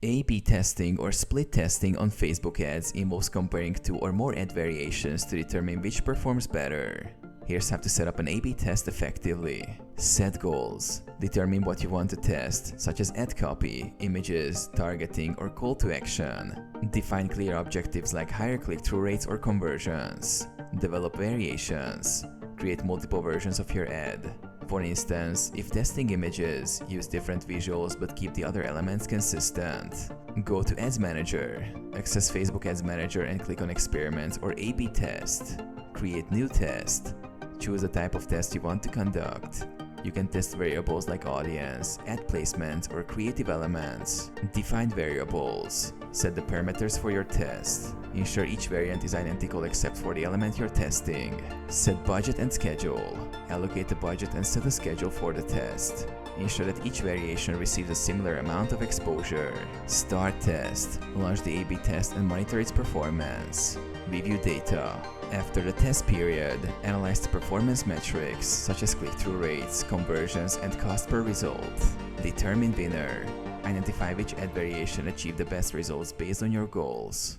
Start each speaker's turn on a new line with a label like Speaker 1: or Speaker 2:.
Speaker 1: A/B testing or split testing on Facebook ads involves comparing two or more ad variations to determine which performs better. Here's how to set up an A/B test effectively. Set goals. Determine what you want to test, such as ad copy, images, targeting, or call to action. Define clear objectives like higher click-through rates or conversions. Develop variations. Create multiple versions of your ad. For instance, if testing images, use different visuals but keep the other elements consistent. Go to Ads Manager. Access Facebook Ads Manager and click on Experiment or A/B Test. Create new test. Choose the type of test you want to conduct. You can test variables like audience, ad placement, or creative elements. Define variables. Set the parameters for your test. Ensure each variant is identical except for the element you're testing. Set budget and schedule. Allocate the budget and set a schedule for the test. Ensure that each variation receives a similar amount of exposure. Start test. Launch the A/B test and monitor its performance. Review data. After the test period, analyze the performance metrics such as click-through rates, conversions, and cost per result. Determine winner. Identify which ad variation achieved the best results based on your goals.